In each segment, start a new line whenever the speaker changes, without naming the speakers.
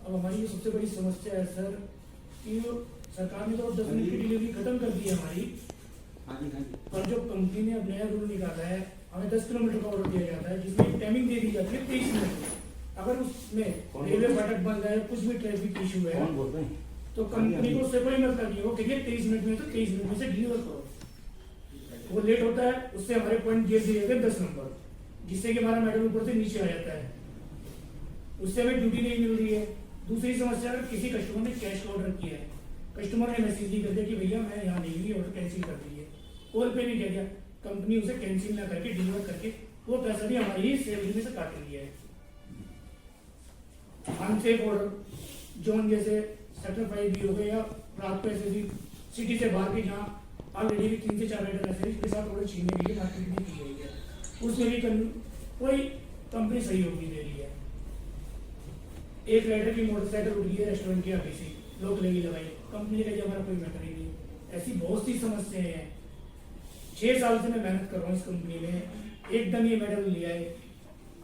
अब हमारी ये सबसे बड़ी समस्या है सर कि सरकार ने तो 10 मिनट की डिलीवरी खत्म कर दी है हमारी, पर जो कंपनी ने अब नया रूल निकाला है, हमें 10 किलोमीटर का ऑर्डर दिया जाता है जिसमें टाइमिंग दे दी जाती है 23 मिनट। अगर उसमें रेलवे फाटक बंद है, कुछ भी ट्रैफिक इशू है, तो कंपनी को उससे कोई मतलब नहीं, वो कहिए 23 मिनट में, तो 23 मिनट में से डिलीवर करो। वो लेट होता है, उससे हमारे पॉइंट दिए दिए जाते हैं 10 नंबर, जिससे कि हमारा मेडल ऊपर से नीचे आ जाता है, उससे हमें ड्यूटी नहीं मिल रही है। दूसरी समस्या, अगर किसी कस्टमर ने कैश का ऑर्डर किया है, कस्टमर ने मैसेज भी कर दिया कि भैया मैं यहाँ नहीं हुई, ऑर्डर कैंसिल कर दीजिए, कॉल पे भी कह दिया, कंपनी उसे कैंसिल ना करके डिलीवर करके वो पैसा भी हमारी सैलरी में से काट लिया है। अनसेफ ऑर्डर जोन जैसे सेक्टर 5 भी हो गए, या रात को ऐसे भी सिटी से बाहर के जहाँ ऑलरेडी 3 से 4 राइडर ऐसे इसके साथ ऑर्डर छीनने के लिए मार्केट भी की गई है, उसमें भी कोई कंपनी सहयोग नहीं दे रही है। एक राइडर की मोटरसाइकिल उठ गई है रेस्टोरेंट के आगे से, लोग लगी लगाई, कंपनी ने कहा हमारा कोई मैटर ही नहीं। ऐसी बहुत सी समस्याएं हैं। 6 साल से मैं मेहनत कर रहा हूँ इस कंपनी में, एकदम ये मेडल लिया है,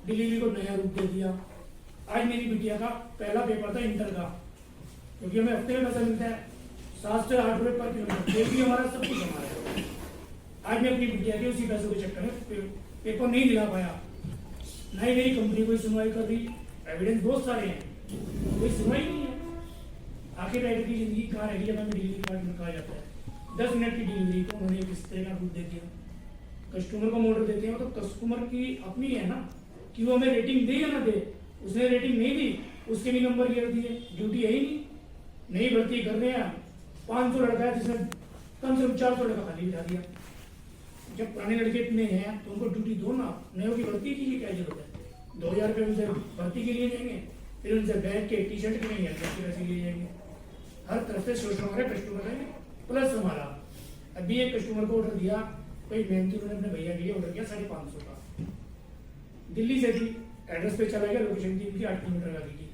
डिलीवरी को नया रूप दे दिया। आज मेरी बिटिया का पहला पेपर था इंटर का, क्योंकि हमें हफ्ते में पैसा मिलता है 7 से 8 रुपए पर किलोमीटर, ये भी हमारा सब कुछ हमारा है। आज मैं अपनी बिटिया के उसी पैसों के चक्कर में पेपर नहीं दिला पाया, ना ही मेरी कंपनी कोई सुनवाई कर रही। एविडेंस बहुत सारे हैं, कोई सुनवाई नहीं है। आखिर राइडर की जिंदगी कहाँ रहेगी जब हमें डिलीवरी कार्ड में कहा जाता है 10 मिनट की डिलीवरी को उन्होंने किस तरह का रूप दे दिया। कस्टमर को ऑर्डर देते हैं तो कस्टमर की अपनी है ना कि वो हमें रेटिंग दे या ना दे। उसने रेटिंग नहीं दी, उसके भी नंबर गिर दिए, ड्यूटी है ही नहीं। नई भर्ती कर रहे हैं, 500 लड़का है जिसने कम से कम 400 लड़का खाली बिठा दिया। जब पुराने लड़के इतने हैं तो उनको ड्यूटी दो ना, नयों की भर्ती की क्या जरूरत है। 2000 रुपये उनसे भर्ती के लिए जाएंगे, फिर उनसे बैग के टी शर्ट के नहीं है पैसे लिए जाएंगे। हर तरफ से शोषण हमारे कस्टमर है प्लस हमारा। अभी एक कस्टमर को ऑर्डर दिया, कोई मेहनती उन्होंने अपने भैया के लिए ऑर्डर किया 550 का, दिल्ली से थी, एड्रेस पे चला गया, लोकेशन थी उनकी 8 किलोमीटर लगी थी।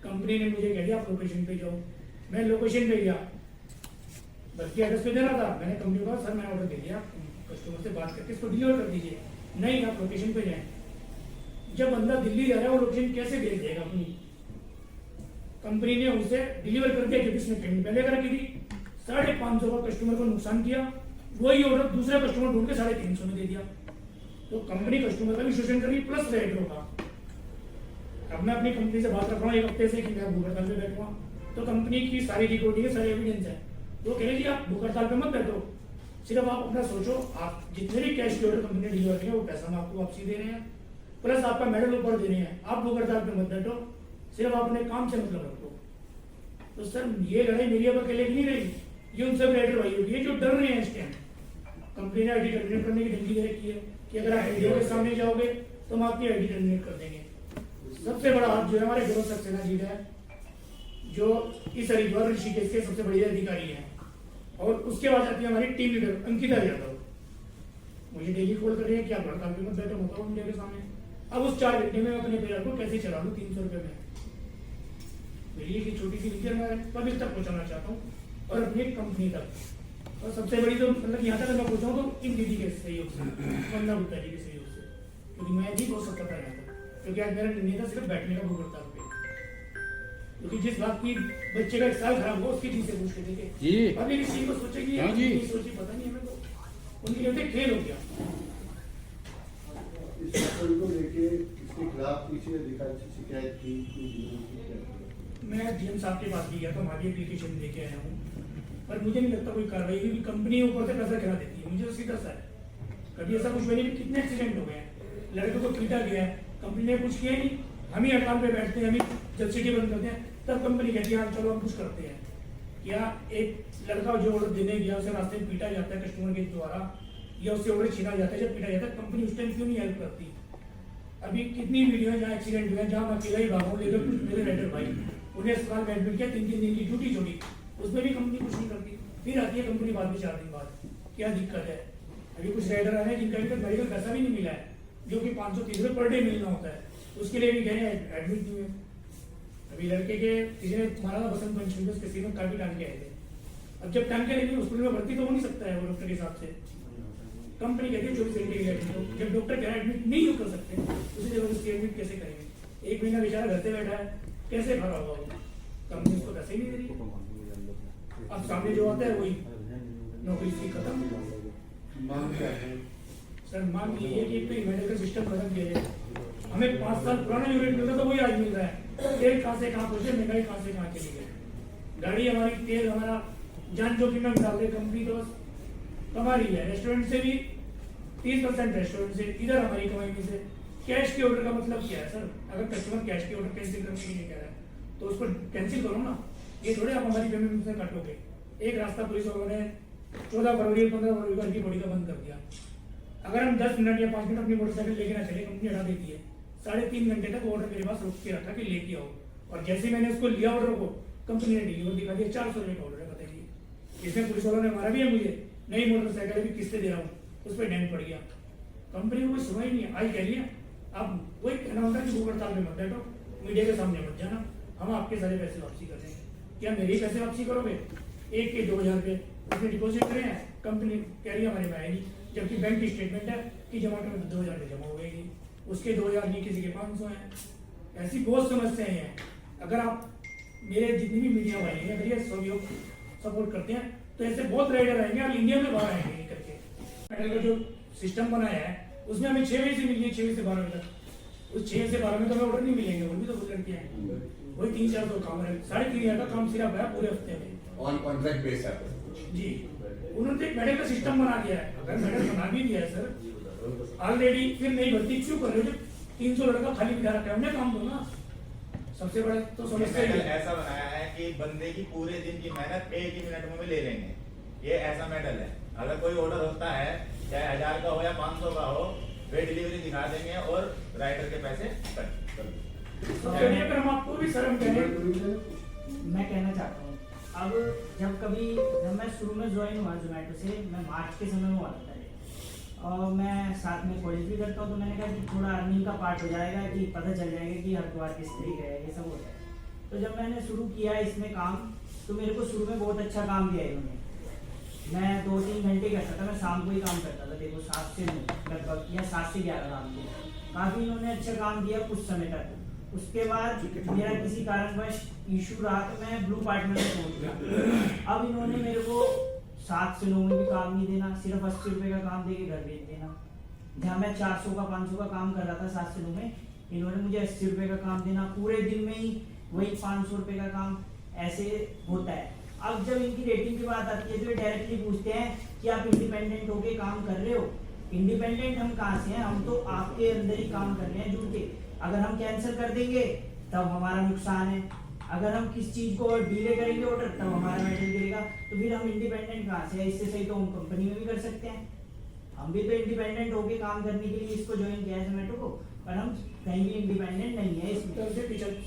कंपनी ने मुझे कह दिया आप लोकेशन पे जाओ, मैं लोकेशन पे गया, बल्कि एड्रेस पे देना था, मैंने कंपनी को कहा सर मैं ऑर्डर दे दिया, कस्टमर से बात करके इसको डिलीवर कर दीजिए। नहीं आप लोकेशन पे जाए। जब बंदा दिल्ली जा रहा है वो लोकेशन कैसे भेज देगा अपनी। कंपनी ने उसे डिलीवर कर दिया क्योंकि उसने पेमेंट पहले करके दी। 550 का कस्टमर को नुकसान किया, वही ऑर्डर दूसरा कस्टमर ढूंढ के 350 में दे दिया। तो कंपनी कस्टमर का भी शोषण कर रही प्लस राइडरों का। अब मैं अपनी कंपनी से बात रख रहा हूँ 1 हफ्ते से कि मैं भूख हड़ताल पे बैठूंगा, तो कंपनी की सारी रिकॉर्डिंग है, सारी एविडेंस है। वो कह रहे जी आप भूख हड़ताल पे मत बैठो, सिर्फ आप अपना सोचो, आप जितने भी कैश की ऑर्डर कंपनी ने डिलीवर किया वो पैसा हम आपको वापसी दे रहे हैं, प्लस आपका मेडल ऊपर दे रहे हैं। आप भूख हड़ताल पे मत बैठो, सिर्फ आप अपने काम से मतलब रखो। तो सर ये लड़ाई मेरी अब अकेले की नहीं रही, ये उन सब राइडर भाई होगी जो डर रहे हैं इस टाइम। कंपनी ने आईडी टर्मिनेट करने की धमकी दे रखी है कि अगर आप वीडियो के सामने जाओगे तो हम आपकी आईडी टर्मिनेट कर देंगे। सबसे बड़ा हाथ जो है हमारे गौरव सक्सेना जी का है, जो इस हरिद्वार ऋषिकेश के सबसे बड़े अधिकारी हैं। और उसके बाद आती है हमारी टीम लीडर अंकिता यादव, मुझे डेली कॉल कर रही है कि आप हड़ताल पे मत बैठो, मत आओ मीडिया के सामने। अब उस 4 घंटे में अपने परिवार को कैसे चला लूँ 300 रुपये में। मेरी एक छोटी सी विजन मैं पब्लिक तक पहुंचाना चाहता हूँ और अपनी कंपनी तक। और सबसे बड़ी तो मतलब यहाँ तक मैं पहुंचाऊँ तो इन दीदी के सहयोग से, वंदना गुप्ता जी के सहयोग से, क्योंकि मैं भी बहुत सतर्क रहता हूँ। क्योंकि आज मेरा निर्णय था सिर्फ बैठने का भूख हड़ताल पे, क्योंकि जिस बात की बच्चे का 1 साल खराब हो उसकी चीज से पूछ के देखे अभी किसी को सोचेगी सोची पता नहीं हमें, तो उनके लिए खेल हो गया।
को लेके इसके खिलाफ किसी ने शिकायत की?
मैं डीएम साहब के पास भी गया था, हमारी एप्लीकेशन लेके आया हूँ, पर मुझे नहीं लगता कोई कार्रवाई, क्योंकि कंपनी ऊपर से पैसा गिरा देती है। मुझे तो सीधा सा है, कभी ऐसा कुछ हुआ नहीं। कितने एक्सीडेंट हो गए हैं, लड़के को पीटा गया है, कंपनी ने कुछ किया नहीं। हम ही हड़ताल पे बैठते हैं, हम ही जब सिटी बंद करते हैं तब कंपनी कहती है चलो हम कुछ करते हैं। क्या एक लड़का जो ऑर्डर देने गया उसे रास्ते में पीटा जाता है कस्टमर के द्वारा, या उससे ऑर्डर छीना जाता है, जब पीटा जाता है कंपनी उस टाइम क्यों नहीं हेल्प करती। अभी कितनी वीडियो है जहाँ एक्सीडेंट हुआ है, जहाँ मैं अकेला ही भागा हूँ, लेकर कुछ मेरे राइडर भाई उन्हें अस्पताल में एडमिट किया, 3 दिन की ड्यूटी छोड़ी, उसमें भी कंपनी कुछ नहीं करती। फिर आती है कंपनी बाद में 4 दिन बाद, क्या दिक्कत है। अभी कुछ राइडर आ रहे हैं जिनका अभी तक मेडिकल पैसा भी नहीं मिला है, जो कि 530 रुपये पर डे मिलना होता है, उसके लिए भी कह रहे हैं एडमिट नहीं हुए। अभी लड़के के किसी ने मारा था बसंत पंचमी में, उसके सिर में काफी टांके आए थे। अब जब टांके लेंगे हॉस्पिटल में भर्ती तो हो नहीं सकता है वो डॉक्टर के हिसाब से। कंपनी कहती है 24 घंटे के लिए एडमिट, जब डॉक्टर कह रहा है एडमिट नहीं कर सकते, उसे जबरदस्ती एडमिट कैसे करेंगे। 1 महीना बेचारा घर से बैठा है, कैसे खड़ा होगा वो। कंपनी उसको पैसे ही नहीं दे रही है। अब सामने जो आता है वही नौकरी से खत्म।
मांग क्या है?
सर मांग ये है कि एक तो मेडिकल सिस्टम खत्म किया जाए। हमें 5 साल पुराना यूनिट मिलता तो वही आज मिल रहा है। तेल कहाँ से कहाँ पहुंचे, महंगाई कहाँ से कहाँ चली गई। गाड़ी हमारी, तेल हमारा, जान जोखिम में डाल रहे। कंपनी तो बस कमा रही है। रेस्टोरेंट से भी 30% रेस्टोरेंट से, इधर हमारी कमाई में से। कैश के ऑर्डर का मतलब क्या है सर? अगर कस्टमर कैश के ऑर्डर कैंसिल करने के लिए कह रहा है तो उसको कैंसिल करो ना। ये थोड़े आप हमारी पेमेंट से काटोगे। एक रास्ता पुलिस वालों ने 14 फरवरी 15 फरवरी को हल्की बॉडी का बंद कर दिया। अगर हम 10 मिनट या 5 मिनट अपनी मोटरसाइकिल लेके ना चले, कंपनी हटा देती है। 3.5 घंटे तक ऑर्डर मेरे पास रोक के रखा कि लेके आओ, और जैसे ही मैंने उसको लिया ऑर्डर को, कंपनी ने डिलीवर दिखा दिया 400 रुपये का ऑर्डर है। बताइए, इसमें पुलिस वालों ने मारा भी है मुझे। नई मोटरसाइकिल भी किस्तें दे रहा हूँ, उस पर डेंट पड़ गया। कंपनी को कोई सुनाई नहीं है। आज कह लिया अब वही कहना होता है कि भूख हड़ताल में मत बैठो, मीडिया के सामने मत जाना, हम आपके सारे पैसे वापसी कर देंगे। क्या मेरे पैसे वापसी करोगे? एक के 2000 रुपये उसने डिपॉजिट करे हैं, कंपनी कह रही है हमारे में आएगी, जबकि बैंक की स्टेटमेंट है कि जोमेटो में 2000 रुपये जमा हो गएगी, उसके 2000 नहीं, किसी के 500 हैं। ऐसी बहुत समस्याएं हैं। अगर आप मेरे जितनी भी मीडिया वाले हैं, अगर ये सहयोग सपोर्ट करते हैं तो ऐसे बहुत राइडर आएंगे और इंडिया में बाहर आएंगे ये करके। मेडल का जो सिस्टम बनाया है उसमें हमें 6 बजे से मिलिए, 6 बजे से 12 बजे तक। उस 6 से 12 में तो हमें ऑर्डर नहीं मिलेंगे, वो भी तो कुछ लड़के हैं। वही 300-400 काम है, 3,500 का काम सिर्फ है पूरे हफ्ते में
ऑन कॉन्ट्रैक्ट बेस है
जी। उन्होंने तो एक मेडल का सिस्टम बना दिया है। अगर मेडल बना भी दिया है सर ऑलरेडी, फिर नहीं भर्ती क्यों कर रहे हो? जब 300 लड़का खाली बिठा रखा है, हमने काम दो ना। सबसे बड़ा तो समस्या
मेडल
ये है।
ऐसा बनाया है कि बंदे की पूरे दिन की मेहनत एक ही मिनट में ले लेंगे। ये ऐसा मेडल है। अगर कोई ऑर्डर होता है, चाहे 1000 का हो या 500 का हो, वे डिलीवरी दिखा देंगे और राइडर के पैसे कट कर देंगे।
सबसे बढ़िया अगर हम आपको भी शर्म करें।
मैं कहना चाहता हूँ, अब जब मैं शुरू में ज्वाइन हुआ जोमेटो से, मैं मार्च के समय में हुआ था और मैं साथ में कॉलेज भी करता हूँ, तो मैंने कहा कि थोड़ा अर्निंग का पार्ट हो जाएगा, कि पता चल जाएगा कि हरिद्वार किस तरीके है, ये सब होता है। तो जब मैंने शुरू किया इसमें काम, तो मेरे को शुरू में बहुत अच्छा काम दिया इन्होंने। मैं 2-3 घंटे करता था, मैं शाम को ही काम करता था, देखो 7 से 9 लगभग, या 7 से 11 काम किया। काफ़ी इन्होंने अच्छा काम दिया कुछ समय तक। उसके बाद मेरा किसी कारणवश इशू रहा तो मैं ब्लू पार्टनर में पहुंच गया। अब इन्होंने मेरे को 7 से 9 में भी काम नहीं देना, सिर्फ 80 रुपये का काम देके घर भेज देना। जहाँ मैं 400 का 500 का काम कर रहा था 7 से 9 में, इन्होंने मुझे 80 रुपये का काम देना। पूरे दिन में ही वही 500 रुपये का काम ऐसे होता है। अब जब इनकी रेटिंग की बात आती है तो ये डायरेक्टली पूछते हैं कि आप इंडिपेंडेंट होके काम कर रहे हो। इंडिपेंडेंट हम कहाँ से हैं? हम तो आपके अंदर ही काम कर रहे हैं जुड़ के। अगर हम कैंसिल कर देंगे तब हमारा नुकसान है, अगर हम किस चीज को डिले करेंगे ऑर्डर तब हमारा मेडल गिरेगा। तो फिर हम इंडिपेंडेंट कहाँ से है? इससे सही तो हम कंपनी में भी कर सकते हैं। हम भी तो इंडिपेंडेंट होके काम करने के लिए इसको ज्वाइन किया है जोमेटो को, पर हम कहीं भी इंडिपेंडेंट नहीं है इसमें।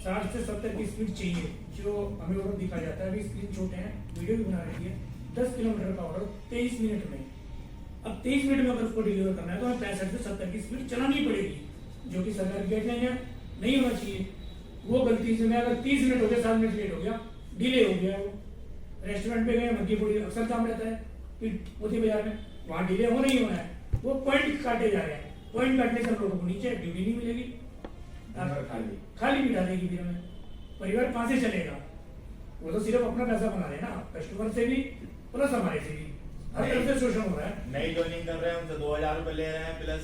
60 से 70 की स्पीड चाहिए जो हमें ऑर्डर दिखा जाता है। अभी स्क्रीन छोटे हैं, वीडियो भी बना रही है। 10 किलोमीटर का ऑर्डर 23 मिनट में। अब 23 मिनट में अगर उसको डिलीवर करना है तो हमें 65 से 70 की स्पीड चलानी पड़ेगी, जो कि सरकार की गाइडलाइन है, नहीं होना चाहिए। वो गलती से मैं अगर 30 मिनट हो गया, 7 मिनट लेट हो गया, डिले हो गया, वो रेस्टोरेंट पे गए, मक्की पूरी अक्सर काम रहता है फिर मोती बाजार में, वहाँ डिले हो नहीं होना है, वो पॉइंट काटे जा रहे हैं। पॉइंट काटने से हम लोगों को नीचे ड्यूटी नहीं मिलेगी, खाली बिठा देगी। फिर हमें परिवार कहाँ से चलेगा? वो तो सिर्फ अपना पैसा बना रहे हैं ना, कस्टमर से भी प्लस हमारे से भी, हर तरफ से शोषण हो रहा है।
नई ज्वाइनिंग कर रहे हैं उनसे 2000 रुपए ले रहे हैं, प्लस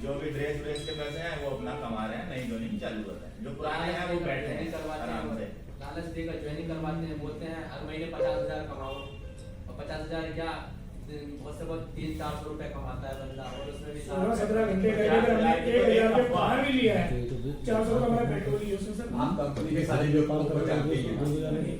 जो भी ड्रेस के पैसे हैं वो अपना कमा रहे हैं। नई ज्वाइनिंग चालू होता है, जो पुराने हैं वो बैठे हैं आराम से।
लालच देकर ज्वाइनिंग करवाते हैं, बोलते हैं हर महीने 50,000 कमाओ, और 50,000 क्या बहुत से बहुत 300-400 रुपए कमाता है बंदा, और उसमें भी
16-17 घंटे का अगर हमने 1000 के बाहर भी लिया है, 400 का हमारा पेट्रोल ही है उसमें सर।
हम कंपनी के सारे जो काम को जानते हैं